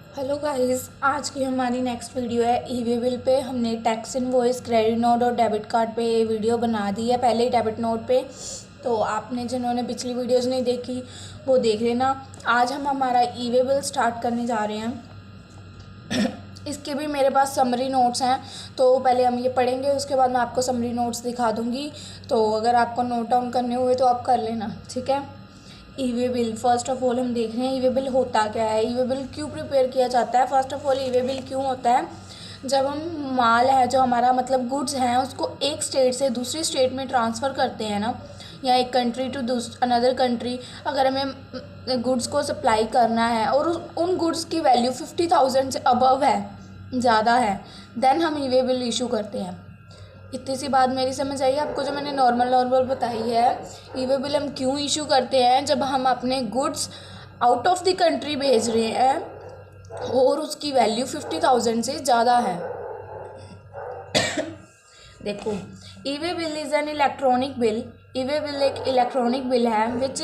Hello guys, आज की हमारी नेक्स्ट वीडियो है ई वे बिल पे। हमने टैक्स इनवॉइस, क्रेडिट नोट और डेबिट कार्ड पे ये वीडियो बना दी है। पहले ही डेबिट नोट पे, तो आपने जिन्होंने पिछली वीडियोस नहीं देखी वो देख लेना। आज हम हमारा ई वे बिल स्टार्ट करने जा रहे हैं। इसके भी मेरे पास समरी नोट्स हैं, तो पहले हम ये पढ़ेंगे, उसके बाद मैं आपको समरी नोट्स दिखा दूँगी। तो अगर आपको नोट डाउन करने हुए तो आप कर लेना, ठीक है। E way bill, first of all हम देख रहे हैं ई वे बिल होता क्या है, ई वे बिल क्यों प्रिपेयर किया जाता है। First of all E way bill क्यों होता है, जब हम माल है जो हमारा मतलब गुड्स हैं उसको एक स्टेट से दूसरी स्टेट में ट्रांसफ़र करते हैं ना, या एक कंट्री टू अनदर कंट्री। अगर हमें गुड्स को सप्लाई करना है और उन गुड्स की वैल्यू 50,000 से अबव है, ज़्यादा है, देन हम ई वे बिल इशू करते हैं। इतनी सी बात मेरी समझ आई आपको, जो मैंने नॉर्मल बताई है। ई वे बिल हम क्यों इशू करते हैं, जब हम अपने goods out of the country भेज रहे हैं और उसकी वैल्यू 50,000 से ज़्यादा है। देखो, E way bill is an electronic bill. E way bill एक इलेक्ट्रॉनिक बिल है which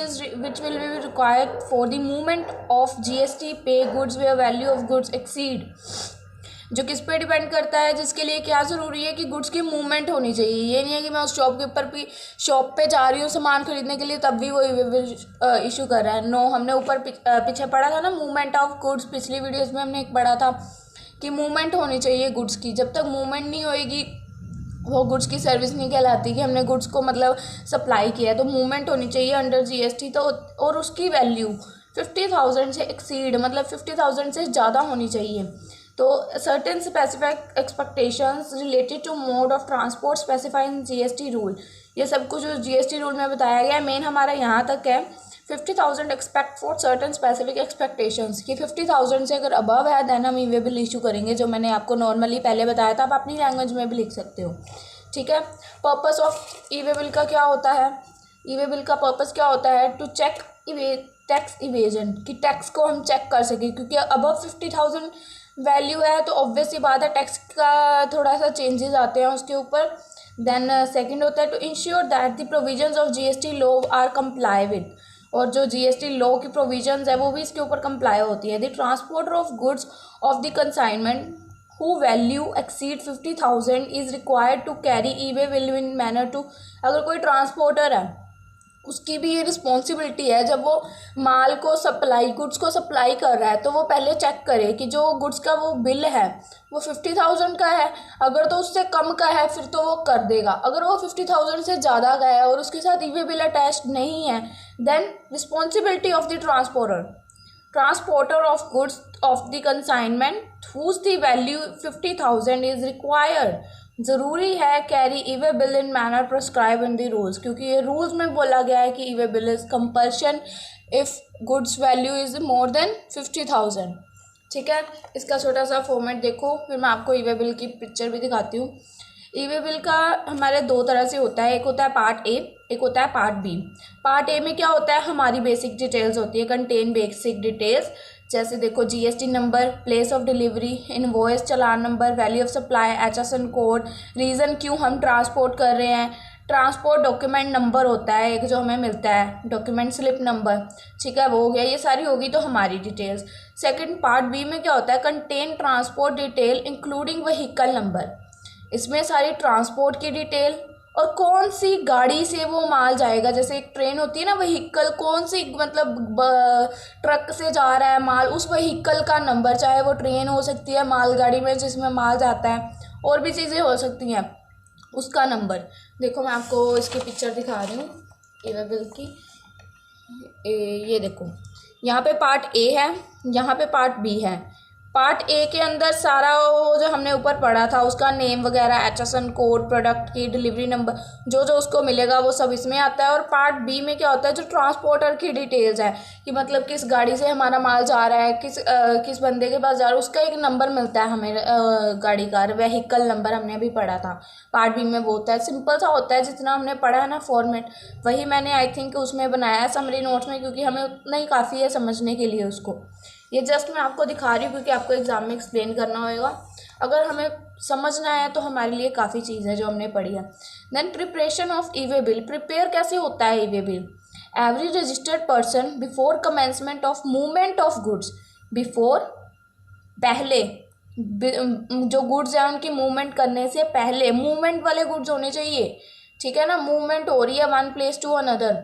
will be required for the movement of GST पे goods where value of goods exceed. जो किस पे डिपेंड करता है, जिसके लिए क्या ज़रूरी है कि गुड्स की मूवमेंट होनी चाहिए। ये नहीं है कि मैं उस शॉप पे जा रही हूँ सामान खरीदने के लिए तब भी वो ई वे बिल इशू कर रहा है। नो, हमने ऊपर पीछे पढ़ा था ना मूवमेंट ऑफ गुड्स, पिछली वीडियोस में हमने एक पढ़ा था कि मूवमेंट होनी चाहिए गुड्स की। जब तक मूवमेंट नहीं होएगी वो गुड्स की सर्विस नहीं कहलाती कि हमने गुड्स को मतलब सप्लाई किया है। तो मूवमेंट होनी चाहिए अंडर GST, तो और उसकी वैल्यू 50,000 से एक्सीड, मतलब 50,000 से ज़्यादा होनी चाहिए। तो certain specific expectations related to mode of transport specify in GST rule. ये सब कुछ जो GST रूल में बताया गया है, मेन हमारा यहाँ तक है। 50,000 expect for certain specific expectations कि 50,000 से अगर अबव है देन हम ई वे बिल इशू करेंगे, जो मैंने आपको नॉर्मली पहले बताया था। आप अपनी लैंग्वेज में भी लिख सकते हो, ठीक है। Purpose of E way bill का क्या होता है, ई वे बिल का पर्पस क्या होता है, टू चेक टैक्स इवेजन, कि टैक्स को हम चेक कर सकें, क्योंकि अबव 50,000 वैल्यू है तो ऑब्वियस सी बात है टैक्स का थोड़ा सा चेंजेस आते हैं उसके ऊपर। देन सेकंड होता है to ensure that the provisions of GST law are comply with, और जो GST लॉ की प्रोविजंस है वो भी इसके ऊपर कंप्लाई होती है। The transporter of goods of the consignment who value exceed 50,000 is required to carry E way bill in manner to. अगर कोई ट्रांसपोर्टर है उसकी भी ये रिस्पॉन्सिबिलिटी है, जब वो माल को सप्लाई गुड्स को सप्लाई कर रहा है तो वो पहले चेक करे कि जो गुड्स का वो बिल है वो 50,000 का है। अगर तो उससे कम का है फिर तो वो कर देगा। अगर वो 50,000 से ज़्यादा का है और उसके साथ ई वे बिल अटैच्ड नहीं है, then responsibility of the transporter of goods of the consignment whose the value 50,000 is required. ज़रूरी है carry E way bill in manner prescribe in the rules, क्योंकि ये रूल्स में बोला गया है कि E way bill is compulsion if goods value is more than 50,000, ठीक है। इसका छोटा सा फॉर्मेट देखो, फिर मैं आपको ई वे बिल की पिक्चर भी दिखाती हूँ। ई वे बिल का हमारे दो तरह से होता है, एक होता है पार्ट ए, एक होता है पार्ट बी। पार्ट ए में क्या होता है, हमारी बेसिक डिटेल्स होती है, कंटेन बेसिक डिटेल्स। जैसे देखो, GST number, place of delivery, invoice, challan number, value of supply, HSN code, reason क्यों हम ट्रांसपोर्ट कर रहे हैं, ट्रांसपोर्ट डॉक्यूमेंट नंबर होता है एक जो हमें मिलता है, डॉक्यूमेंट स्लिप नंबर, ठीक है, वो हो गया। ये सारी होगी तो हमारी डिटेल्स। सेकंड पार्ट बी में क्या होता है, contain transport detail including vehicle number. इसमें सारी ट्रांसपोर्ट की डिटेल और कौन सी गाड़ी से वो माल जाएगा। जैसे एक ट्रेन होती है ना, व्हीकल कौन सी, मतलब ट्रक से जा रहा है माल, उस व्हीकल का नंबर, चाहे वो ट्रेन हो सकती है मालगाड़ी में जिसमें माल जाता है, और भी चीज़ें हो सकती हैं, उसका नंबर। देखो मैं आपको इसकी पिक्चर दिखा रही हूँ ई वे बिल की। ये देखो, यहाँ पे पार्ट ए है, यहाँ पे पार्ट बी है। पार्ट ए के अंदर सारा वो जो हमने ऊपर पढ़ा था उसका नेम वगैरह, HSN कोड, प्रोडक्ट की डिलीवरी नंबर, जो जो उसको मिलेगा वो सब इसमें आता है। और पार्ट बी में क्या होता है, जो ट्रांसपोर्टर की डिटेल्स है, कि मतलब किस गाड़ी से हमारा माल जा रहा है, किस बंदे के पास जा रहा है, उसका एक नंबर मिलता है हमें, गाड़ी का व्हीकल नंबर हमने अभी पढ़ा था। पार्ट बी में वो होता है, सिंपल सा होता है, जितना हमने पढ़ा है ना फॉर्मेट, वही मैंने आई थिंक उसमें बनाया है समरी नोट्स में, क्योंकि हमें उतना ही काफ़ी है समझने के लिए उसको। ये जस्ट मैं आपको दिखा रही हूँ क्योंकि आपको एग्जाम में एक्सप्लेन करना होगा। अगर हमें समझना है तो हमारे लिए काफ़ी चीज़ है जो हमने पढ़ी है। Then preparation of E way bill, prepare कैसे होता है E way bill. Every registered person before commencement of movement of goods, before पहले जो गुड्स हैं उनकी मूवमेंट करने से पहले मूवमेंट वाले गुड्स होने चाहिए, ठीक है ना। मूवमेंट हो रही है one place to another,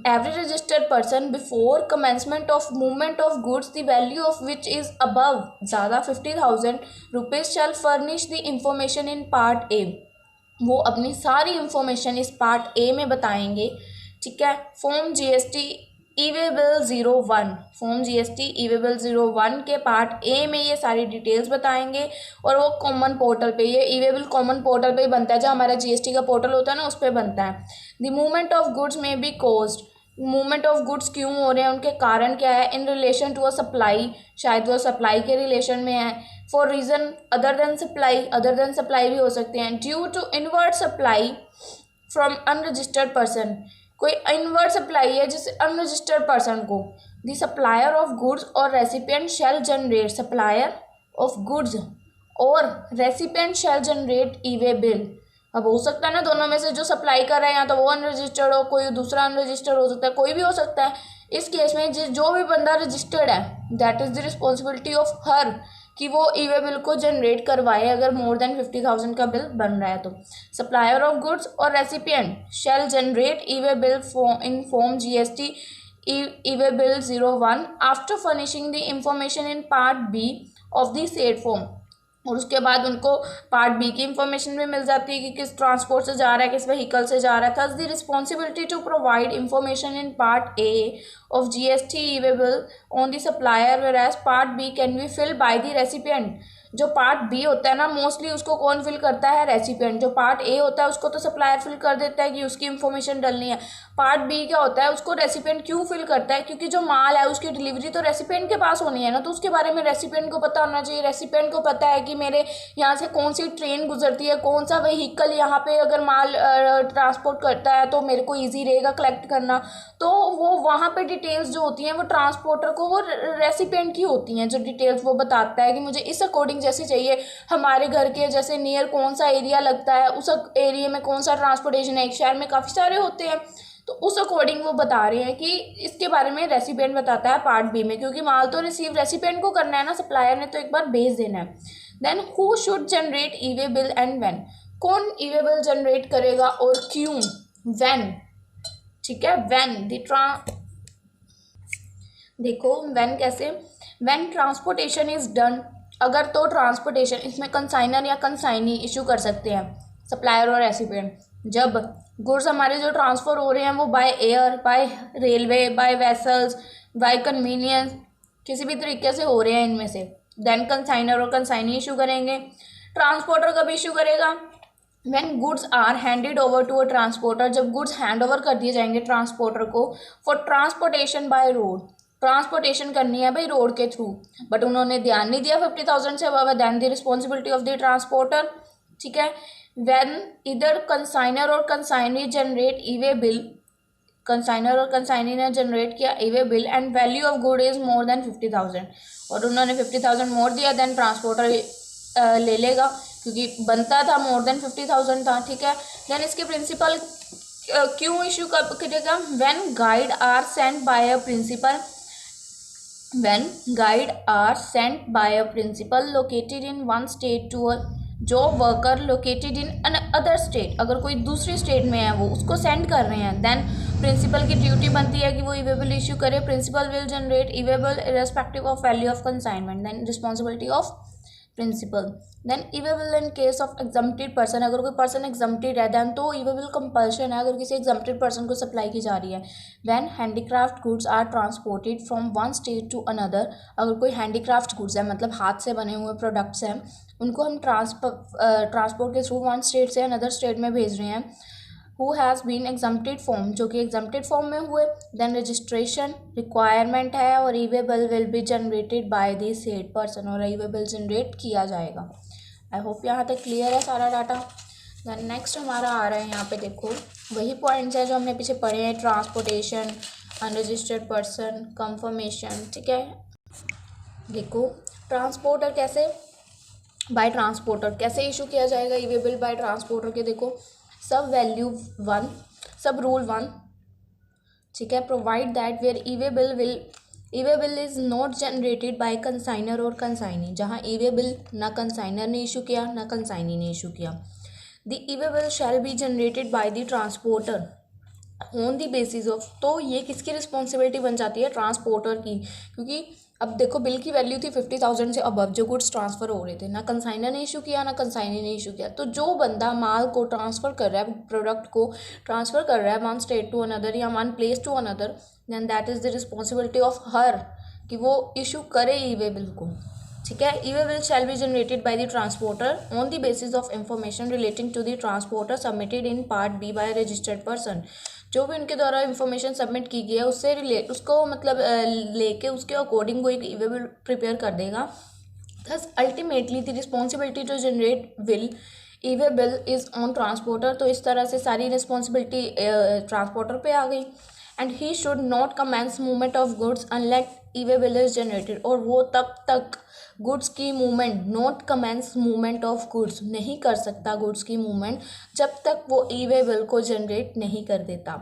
every registered person before commencement of movement of goods the value of which is above ज़्यादा 50,000 rupees shall furnish the information in part A। वो अपनी सारी इंफॉर्मेशन इस पार्ट ए में बताएंगे, ठीक है। Form GST e-way bill 01, form GST e-way bill 01 के पार्ट ए में ये सारी डिटेल्स बताएंगे और वो कॉमन पोर्टल पे, ये ई-वे बिल कॉमन पोर्टल पे ही बनता है, जो हमारा जीएसटी का पोर्टल होता है ना उस पर बनता है। द मूवमेंट ऑफ गुड्स में be caused, movement of goods क्यों हो रहे हैं, उनके कारण क्या है। In relation to a supply, शायद वो सप्लाई के रिलेशन में है। For reason other than supply, other than supply भी हो सकते हैं। Due to inward supply from unregistered person, कोई इनवर्ट सप्लाई है जिस अनरजिस्टर्ड पर्सन को। द सप्लायर ऑफ गुड्स और recipient shall generate, supplier of goods और recipient shall generate e-way bill. अब हो सकता है ना दोनों में से जो सप्लाई कर रहे हैं या तो वो अनरजिस्टर्ड हो, कोई दूसरा अनरजिस्टर्ड हो सकता है, कोई भी हो सकता है। इस केस में जो भी बंदा रजिस्टर्ड है that is the responsibility of her कि वो ई-वे बिल को जनरेट करवाए अगर मोर देन 50,000 का बिल बन रहा है तो। सप्लायर ऑफ गुड्स और recipient shall generate e-way bill in form GST e-way bill 01 after furnishing the information in part B of the said form. और उसके बाद उनको पार्ट बी की इंफॉर्मेशन भी मिल जाती है कि किस ट्रांसपोर्ट से जा रहा है, किस व्हीकल से जा रहा है। Thus the responsibility to provide information in part A of GST e-way bill on the supplier whereas part B can be filled by the recipient. जो पार्ट बी होता है ना मोस्टली उसको कौन फिल करता है, रेसिपिएंट। जो पार्ट ए होता है उसको तो सप्लायर फिल कर देता है कि उसकी इन्फॉर्मेशन डालनी है। पार्ट बी क्या होता है उसको रेसिपिएंट क्यों फिल करता है, क्योंकि जो माल है उसकी डिलीवरी तो रेसिपिएंट के पास होनी है ना, तो उसके बारे में रेसिपिएंट को पता होना चाहिए। रेसिपिएंट को पता है कि मेरे यहाँ से कौन सी ट्रेन गुजरती है, कौन सा व्हीकल यहाँ पे अगर माल ट्रांसपोर्ट करता है तो मेरे को ईजी रहेगा कलेक्ट करना। तो वो वहाँ पे डिटेल्स जो होती हैं वो ट्रांसपोर्टर को, वो रेसिपिएंट की होती हैं, जो डिटेल्स वो बताता है कि मुझे इस अकॉर्डिंग जैसे चाहिए। हमारे घर के जैसे नियर कौन सा एरिया लगता है, उस एरिया में कौन सा ट्रांसपोर्टेशन है, एक शहर में काफ़ी सारे होते हैं, तो उस अकॉर्डिंग वो बता रहे हैं कि इसके बारे में रेसिपिएंट बताता है पार्ट बी में, क्योंकि माल तो रिसीव रेसिपिएंट को करना है ना, सप्लायर ने तो एक बार भेज देना है। Then who should generate e-way bill and when, कौन ई-वे बिल जनरेट करेगा और क्यों, व्हेन, ठीक है। व्हेन देखो व्हेन कैसे, व्हेन ट्रांसपोर्टेशन इज डन, अगर तो ट्रांसपोर्टेशन, इसमें कंसाइनर या कंसाइनी इशू कर सकते हैं सप्लायर और रेसिपिएंट। जब गुड्स हमारे जो ट्रांसफ़र हो रहे हैं वो by air, by railway, by vessels, by convenience, किसी भी तरीके से हो रहे हैं इनमें से, देन कंसाइनर और कंसाइनी इशू करेंगे। ट्रांसपोर्टर कब इशू करेगा, when goods are handed over to a transporter, जब गुड्स हैंड ओवर कर दिए जाएंगे ट्रांसपोर्टर को for transportation by road, transportation करनी है भाई रोड के थ्रू, बट उन्होंने ध्यान नहीं दिया 50,000 से above, then the responsibility of the transporter, ठीक है। व्हेन इधर कंसाइनर और consignee generate e-way bill, consignor और कंसाइनी ने जनरेट किया e-way bill and value of good is more than 50,000, और उन्होंने 50,000 मोर दिया, देन ट्रांसपोर्टर ले लेगा क्योंकि बनता था मोर देन 50,000 था, ठीक है। देन इसके प्रिंसिपल क्यों इशू करेगा, when guide are sent by a principal, when guide are sent by a principal located in one state to a job worker located in another state, अगर कोई दूसरी स्टेट में है वो उसको सेंड कर रहे हैं, देन प्रिंसिपल की ड्यूटी बनती है कि वो ई-वे बिल इशू करे। Principal will generate e-way bill irrespective of value of consignment, then responsibility of principal. Then e-way bill in case of exempted person, अगर कोई पर्सन एग्जम्प्टेड है देन तो ई-वे बिल कंपल्शन है अगर किसी exempted person को supply की जा रही है। When handicraft goods are transported from one state to another, अगर कोई हैंडीक्राफ्ट गुड्स है मतलब हाथ से बने हुए प्रोडक्ट्स हैं उनको हम ट्रांसपोर्ट के थ्रू वन स्टेट से अनदर स्टेट में भेज रहे हैं। Who has been exempted form, जो कि एग्जम्प्टेड फॉर्म में हुए, देन रजिस्ट्रेशन रिक्वायरमेंट है और e-way bill will be generated by the said person, और ई-वे बिल जनरेट किया जाएगा। आई होप यहाँ तक क्लियर है सारा डाटा। देन नेक्स्ट हमारा आ रहा है यहाँ पे, देखो वही पॉइंट्स है जो हमने पीछे पढ़े हैं, ट्रांसपोर्टेशन, अनरजिस्टर्ड पर्सन, कंफर्मेशन, ठीक है। देखो ट्रांसपोर्टर कैसे, बाय ट्रांसपोर्टर कैसे इशू किया जाएगा ई-वे बिल बाय ट्रांसपोर्टर के, देखो सब वैल्यू 1, सब रूल 1, ठीक है। Provide that where e-way bill will e-way bill is not generated by consignor और कंसाइनी, जहाँ ई-वे बिल ना कंसाइनर ने इशू किया ना कंसाइनी ने इशू किया। The e-way bill shall be generated by the transporter on the basis of, तो ये किसकी रिस्पॉन्सिबिलिटी बन जाती है? ट्रांसपोर्टर की, क्योंकि अब देखो बिल की वैल्यू थी 50,000 से अबव जो गुड्स ट्रांसफ़र हो रहे थे, ना कंसाइनर ने इशू किया ना कंसाइनी ने इशू किया। तो जो बंदा माल को ट्रांसफ़र कर रहा है, प्रोडक्ट को ट्रांसफ़र कर रहा है वन स्टेट टू अनदर या one place to another, then that is the responsibility of her कि वो इशू करे ई-वे बिल को। ठीक है, e-way bill shall be generated by the transporter on the basis of information relating to the transporter submitted in part B by registered person. जो भी उनके द्वारा इंफॉर्मेशन सबमिट की गई है उससे उसको मतलब लेके उसके अकॉर्डिंग वो एक ई-वे बिल प्रिपेयर कर देगा। Thus ultimately the responsibility to generate bill e-way bill is on transporter. तो इस तरह से सारी रिस्पॉन्सिबिलिटी ट्रांसपोर्टर पे आ गई। And he should not commence movement of goods unless e-way bill is generated, और वो तब तक गुड्स की movement, not commence movement of goods, नहीं कर सकता गुड्स की मूवमेंट जब तक वो ई-वे बिल को जनरेट नहीं कर देता।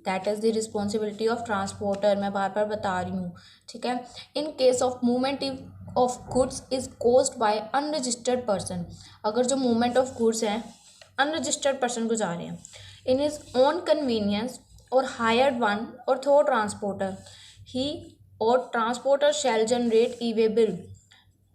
That is the responsibility of transporter, मैं बार बार बता रही हूँ। ठीक है, इन case of movement of goods is caused by unregistered person, अगर जो मूवमेंट ऑफ गुड्स हैं अनरजिस्टर्ड पर्सन को जा रहे हैं इन इज ओन कन्वीनियंस और हायर्ड वन और थ्रो ट्रांसपोर्टर, ही और ट्रांसपोर्टर शैल जनरेट ई-वे बिल।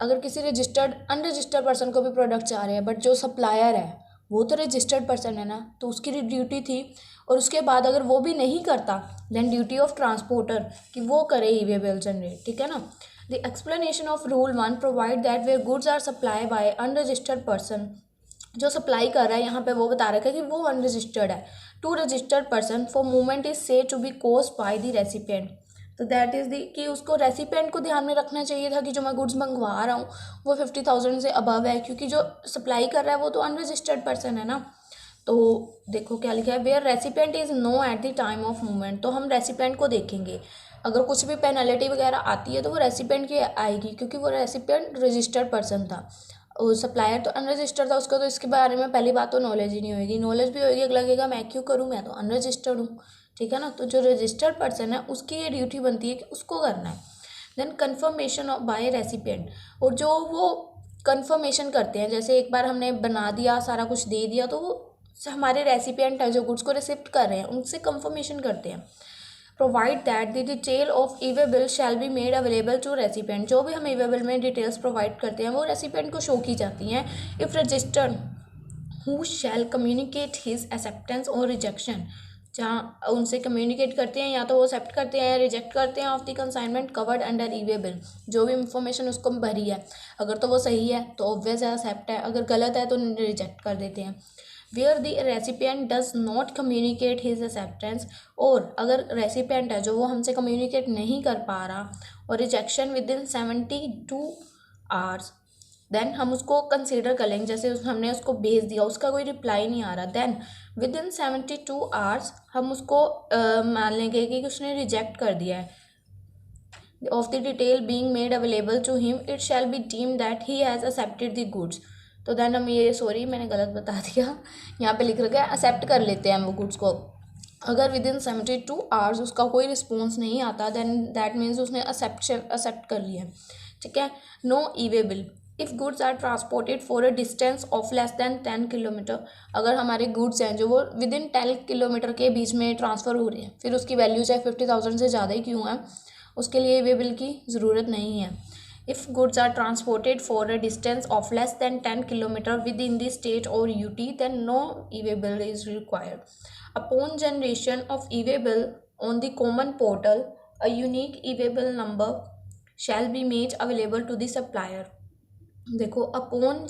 अगर किसी रजिस्टर्ड अनरजिस्टर्ड पर्सन को भी प्रोडक्ट चाह रहे हैं बट जो सप्लायर है वो तो रजिस्टर्ड पर्सन है ना, तो उसकी ड्यूटी थी, और उसके बाद अगर वो भी नहीं करता देन ड्यूटी ऑफ ट्रांसपोर्टर कि वो करे ई-वे बिल जनरेट। ठीक है ना। The explanation of rule 1 provide that where goods are supply by unregistered person, जो सप्लाई कर रहा है यहाँ पे वो बता रखा है कि वो अनरजिस्टर्ड है, to registered person for movement is say to be caused by the recipient. तो दैट इज़ दी कि उसको रेसिपिएंट को ध्यान में रखना चाहिए था कि जो मैं गुड्स मंगवा रहा हूँ वो 50,000 से अबव है, क्योंकि जो सप्लाई कर रहा है वो तो अनरजिस्टर्ड पर्सन है ना। तो देखो क्या लिखा है, where recipient is no at the time of movement, तो हम रेसिपिएंट को देखेंगे। अगर कुछ भी पेनल्टी वगैरह आती है तो वो रेसिपिएंट की आएगी, क्योंकि वो रेसिपिएंट रजिस्टर्ड पर्सन था, और सप्लायर तो अनरजिस्टर्ड था, उसको तो इसके बारे में पहली बात तो नॉलेज ही नहीं होगी। नॉलेज भी होगी अगला लगेगा मैं क्यों करूँ, मैं तो अनरजिस्टर्ड हूँ। ठीक है ना। तो जो रजिस्टर्ड पर्सन है उसकी ये ड्यूटी बनती है कि उसको करना है। Then confirmation of by recipient, और जो वो कन्फर्मेशन करते हैं, जैसे एक बार हमने बना दिया सारा कुछ दे दिया तो वो हमारे रेसिपिएंट है जो गुड्स को रिसिप्ट कर रहे हैं उनसे कन्फर्मेशन करते हैं। Provide that the detail of e-way bill shall be made available to recipient, जो भी हम ई-वे बिल में डिटेल्स प्रोवाइड करते हैं वो रेसिपिएंट को शो की जाती हैं। If registered who shall communicate his acceptance और रिजेक्शन, जहाँ उनसे कम्युनिकेट करते हैं या तो वो एक्सेप्ट करते हैं या रिजेक्ट करते हैं of the consignment covered under e-way bill, जो भी इंफॉर्मेशन उसको भरी है अगर तो वो सही है तो ऑब्वियस है एक्सेप्ट है, अगर गलत है तो रिजेक्ट कर देते हैं। Where the recipient does not communicate his acceptance, और अगर रेसिपिएंट है जो वो हमसे कम्युनिकेट नहीं कर पा रहा और rejection with in 72 hours, then हम उसको कंसीडर कर लेंगे, जैसे हमने उसको भेज दिया उसका कोई रिप्लाई नहीं आ रहा, देन विद इन 72 आवर्स हम उसको मान लेंगे कि उसने रिजेक्ट कर दिया है। Of the detail being made available to him it shall be deem that he has accepted the goods. तो देन हम ये, सॉरी मैंने गलत बता दिया, यहाँ पे लिख रखा है एक्सेप्ट कर लेते हैं वो गुड्स को। अगर विद इन 72 आवर्स उसका कोई रिस्पॉन्स नहीं आता देन दैट मीन्स उसने एक्सेप्ट कर लिया। ठीक है। No e-way bill if goods are transported for a distance of less than 10 kilometre, अगर हमारे गुड्स हैं जो वो विद इन 10 किलोमीटर के बीच में ट्रांसफ़र हो रहे हैं, फिर उसकी वैल्यू चाहे 50,000 से ज़्यादा ही क्यों है, उसके लिए ई-वे बिल की ज़रूरत नहीं है। If goods are transported for a distance of less than 10 km within the state or UT, then no e-way bill is required. Upon generation of e-way bill on the common portal, a unique e-way bill number shall be made available to the supplier. देखो upon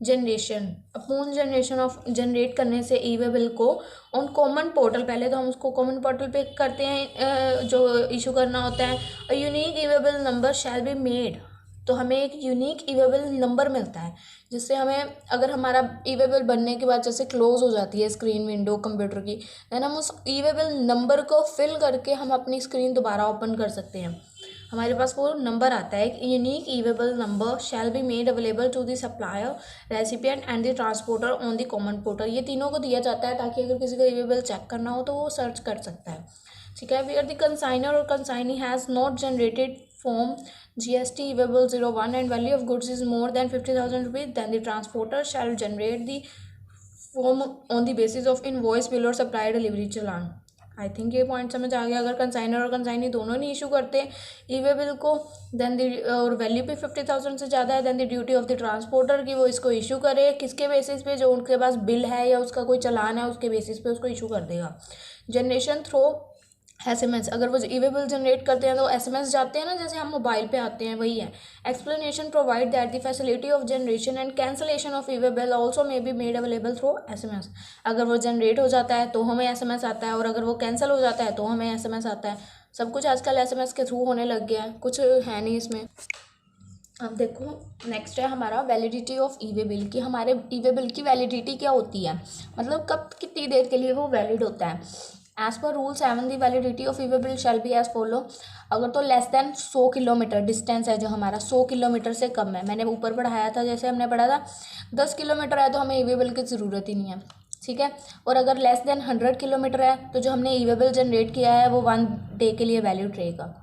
generation of generate करने से e-way bill को on common portal, पहले तो हम उसको common portal पे करते हैं जो इशू करना होता है, a unique e-way bill number shall be made, तो हमें एक यूनिक ई-वे बिल नंबर मिलता है जिससे हमें, अगर हमारा ई-वे बिल बनने के बाद जैसे क्लोज हो जाती है स्क्रीन विंडो कंप्यूटर की, देन हम उस ई-वे बिल नंबर को फिल करके हम अपनी स्क्रीन दोबारा ओपन कर सकते हैं। हमारे पास वो नंबर आता है, unique e-way bill number shall be made available to the supplier, recipient and the transporter on the common portal. ये तीनों को दिया जाता है ताकि अगर किसी को ई-वे बिल चेक करना हो तो वो सर्च कर सकता है। ठीक है, वेयर द कंसाइनर और consignee has not generated form GST E-way-bill 01 and value of goods is more than 50,000 rupees, then the transporter shall generate the form on the basis of invoice bill or supply delivery challan. I think ये point समझ आ गया। अगर consignor और consignee दोनों नहीं issue करते e-way bill को, then the और वैल्यू भी 50,000 से ज़्यादा है, then the duty of the transporter की वो इसको इशू करे, किसके बेसिस पे, जो उनके पास बिल है या उसका कोई चालान है उसके बेसिस पे उसको इशू कर देगा। जनरेशन थ्रो SMS, अगर वो ई-वे बिल जनरेट करते हैं तो SMS जाते हैं ना, जैसे हम मोबाइल पे आते हैं, वही है। Explanation provide that the facility of generation and cancellation of e-way bill also may be made available through SMS। अगर वो जनरेट हो जाता है तो हमें SMS आता है, और अगर वो कैंसिल हो जाता है तो हमें SMS आता है। सब कुछ आजकल SMS के थ्रू होने लग गया है, कुछ है नहीं इसमें। अब देखो नेक्स्ट है हमारा वैलिडिटी ऑफ ई-वे बिल की। हमारे ई-वे बिल की वैलिडिटी क्या होती है, मतलब कब कितनी देर के लिए वो वैलिड होता है। As per rule 7 the validity of e-way bill shall be as follow. अगर तो लेस देन 100 किलोमीटर डिस्टेंस है जो हमारा 100 किलोमीटर से कम है, मैंने ऊपर पढ़ाया था, जैसे हमने पढ़ा था 10 किलोमीटर है तो हमें ई-वे बिल की ज़रूरत ही नहीं है, ठीक है। और अगर लेस देन 100 किलोमीटर है तो जो हमने ई-वे बिल जनरेट किया है वो 1 डे के लिए वैलिड रहेगा,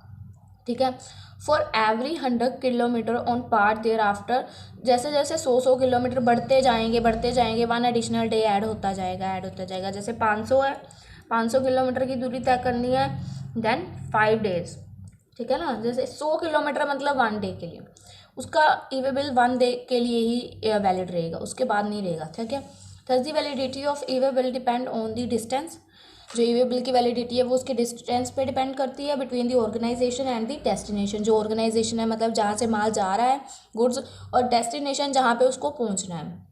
ठीक है। For every 100 kilometre on part thereafter, जैसे जैसे 100 किलोमीटर बढ़ते जाएंगे 1 एडिशनल डे ऐड होता जाएगा। जैसे 500 है, 500 किलोमीटर की दूरी तय करनी है, देन 5 डेज, ठीक है ना। जैसे 100 किलोमीटर मतलब 1 डे के लिए, उसका ई-वे बिल 1 डे के लिए ही वैलिड रहेगा, उसके बाद नहीं रहेगा, ठीक है। Thus the validity of e-way bill depend on the distance. जो ई-वे बिल की वैलिडिटी है वो उसके डिस्टेंस पे डिपेंड करती है between the organisation and the destination. जो ऑर्गेनाइजेशन है मतलब जहाँ से माल जा रहा है गुड्स, और डेस्टिनेशन जहाँ पे उसको पहुँचना है।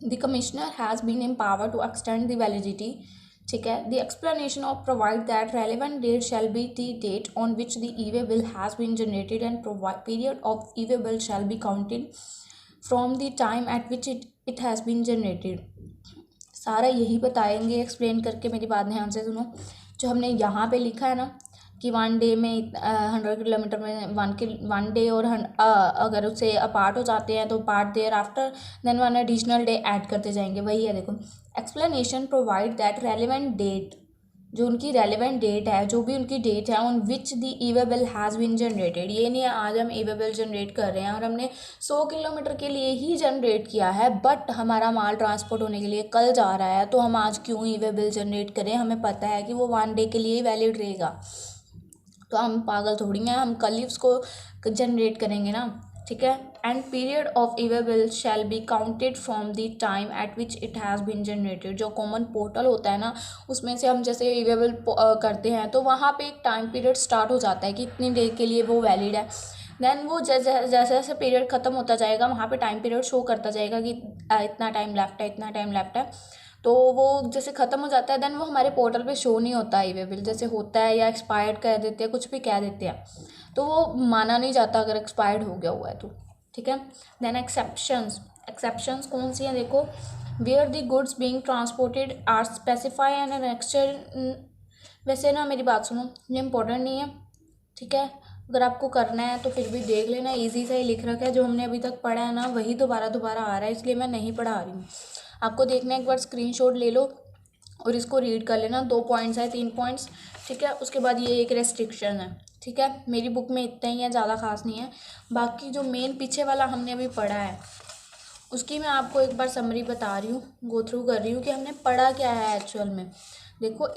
The commissioner has been empower to extend the validity, ठीक है। The explanation of provide that relevant date shall be the date on which the e-way bill has been generated and period of e-way bill shall be counted from the time at which it has been generated. सारा यही बताएंगे explain करके, मेरी बात ध्यान से सुनो। जो हमने यहाँ पे लिखा है ना कि 1 डे में 100 किलोमीटर में 1 डे, और अगर उससे अपार्ट हो जाते हैं तो part thereafter then 1 additional day add करते जाएंगे, वही है। देखो explanation provide that relevant date, जो उनकी रेलिवेंट डेट है, जो भी उनकी डेट है, on which the e-way bill has been generated. ये नहीं है आज हम ई-वे बिल जनरेट कर रहे हैं और हमने 100 किलोमीटर के लिए ही जनरेट किया है, बट हमारा माल ट्रांसपोर्ट होने के लिए कल जा रहा है, तो हम आज क्यों ई-वे बिल जनरेट करें, हमें पता है कि वो 1 डे के लिए ही वैलिड रहेगा। तो हम पागल थोड़ी हैं, हम कल ही उसको जनरेट करेंगे ना, ठीक है। And period of e-way bill shall be counted from the time at which it has been generated. जो कॉमन पोर्टल होता है ना, उसमें से हम जैसे ई-वे बिल करते हैं तो वहाँ पे एक टाइम पीरियड स्टार्ट हो जाता है कि इतनी देर के लिए वो वैलिड है। देन वो जैसे जैसे पीरियड ख़त्म होता जाएगा वहाँ पे टाइम पीरियड शो करता जाएगा कि इतना टाइम लेफ्ट है, इतना टाइम लेफ्ट है। तो वो जैसे ख़त्म हो जाता है देन वो हमारे पोर्टल पे शो नहीं होता ई-वे बिल, जैसे होता है या एक्सपायर्ड कह देते हैं, कुछ भी कह देते हैं, तो वो माना नहीं जाता अगर एक्सपायर्ड हो गया हुआ है तो, ठीक है। देन एक्सेप्शंस कौन सी हैं, देखो where the goods being transported are specify and an exchange. वैसे ना मेरी बात सुनो, ये इंपॉर्टेंट नहीं है, ठीक है। अगर आपको करना है तो फिर भी देख लेना, इजी सा ही लिख रखा है, जो हमने अभी तक पढ़ा है ना वही दोबारा आ रहा है, इसलिए मैं नहीं पढ़ा रही हूँ। आपको देखना है एक बार स्क्रीनशॉट ले लो और इसको रीड कर लेना। 2 पॉइंट्स है, 3 पॉइंट्स, ठीक है। उसके बाद ये एक रेस्ट्रिक्शन है, ठीक है। मेरी बुक में इतना ही है, ज़्यादा खास नहीं है। बाकी जो मेन पीछे वाला हमने अभी पढ़ा है उसकी मैं आपको एक बार समरी बता रही हूँ, गो थ्रू कर रही हूँ कि हमने पढ़ा क्या है एक्चुअल में। देखो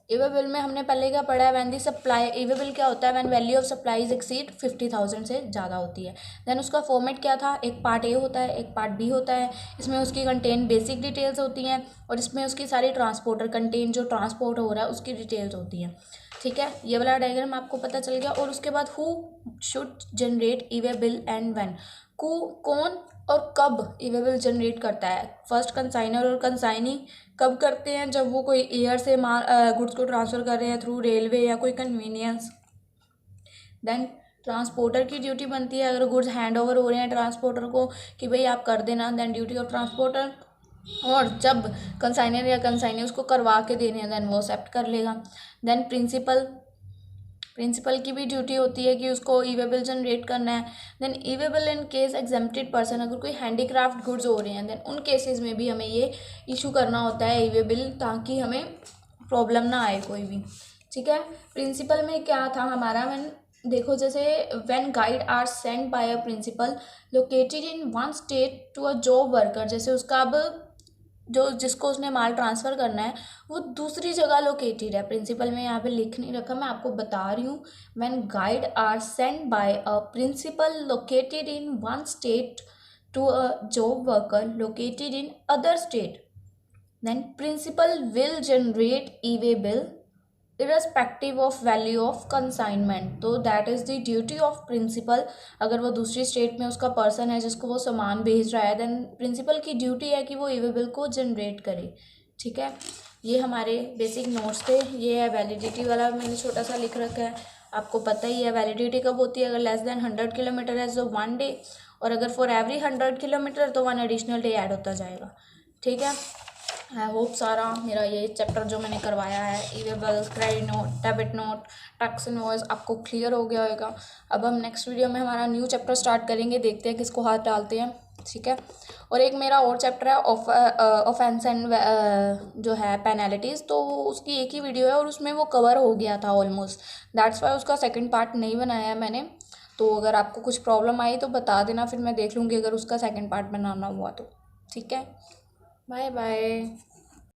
ई-वे बिल में हमने पहले क्या पढ़ा है, when the supply, e-way bill क्या होता है, when value of supplies exceed 50,000 से ज़्यादा होती है। देन उसका फॉर्मेट क्या था, एक पार्ट ए होता है, एक पार्ट बी होता है। इसमें उसकी कंटेन बेसिक डिटेल्स होती हैं और इसमें उसकी सारी ट्रांसपोर्टर कंटेन जो ट्रांसपोर्ट हो रहा है उसकी डिटेल्स होती हैं, ठीक है। ये वाला डायग्राम आपको पता चल गया। और उसके बाद who should generate e-way bill and when, कौन और कब ई-वे बिल जनरेट करता है। फर्स्ट कंसाइनर और कंसाइनी कब करते हैं, जब वो कोई एयर से माल गुड्स को ट्रांसफ़र कर रहे हैं थ्रू रेलवे या कोई कन्वीनियंस। देन ट्रांसपोर्टर की ड्यूटी बनती है, अगर गुड्स हैंड ओवर हो रहे हैं ट्रांसपोर्टर को कि भाई आप कर देना, देन ड्यूटी ऑफ ट्रांसपोर्टर। और जब कंसाइनर या कंसाइनी उसको करवा के देने हैं देन वो एक्सेप्ट कर लेगा। देन प्रिंसिपल की भी ड्यूटी होती है कि उसको ई-वे बिल जनरेट करना है। Then e-way bill in case exempted person, अगर कोई हैंडीक्राफ्ट गुड्स हो रहे हैं देन उन केसेस में भी हमें ये इशू करना होता है ई-वे बिल, ताकि हमें प्रॉब्लम ना आए कोई भी, ठीक है। प्रिंसिपल में क्या था हमारा, व्हेन देखो जैसे when guide are send by a principal located in one state to a job worker, जैसे उसका अब जो जिसको उसने माल ट्रांसफ़र करना है वो दूसरी जगह लोकेटेड है। प्रिंसिपल में यहाँ पे लिख नहीं रखा, मैं आपको बता रही हूँ। When guide are send by a principal located in one state to a job worker located in other state, then principal will generate e-way bill irrespective of value of consignment। तो that is the duty of principal. अगर वो दूसरी state में उसका person है जिसको वो सामान भेज रहा है, देन प्रिंसिपल की ड्यूटी है कि वो ई-वे बिल को जनरेट करे। ठीक है, ये हमारे बेसिक नोट्स थे। ये है वैलिडिटी वाला, मैंने छोटा सा लिख रखा है, आपको पता ही है वैलिडिटी कब होती है। अगर लेस देन 100 किलोमीटर है तो 1 डे, और अगर फॉर एवरी 100 किलोमीटर तो 1 एडिशनल डे ऐड होता जाएगा। ठीक है, आई होप सारा मेरा ये चैप्टर जो मैंने करवाया है e-way bill, credit note, debit note, tax invoice आपको क्लियर हो गया होगा। अब हम नेक्स्ट वीडियो में हमारा न्यू चैप्टर स्टार्ट करेंगे, देखते हैं किसको हाथ डालते हैं। ठीक है, और एक मेरा और चैप्टर है ऑफेंस एंड जो है पेनल्टीज़, तो उसकी एक ही वीडियो है और उसमें वो कवर हो गया था ऑलमोस्ट, दैट्स वाई उसका सेकंड पार्ट नहीं बनाया है मैंने। तो अगर आपको कुछ प्रॉब्लम आई तो बता देना, फिर मैं देख लूँगी अगर उसका सेकंड पार्ट बनाना हुआ तो। ठीक है, बाय बाय।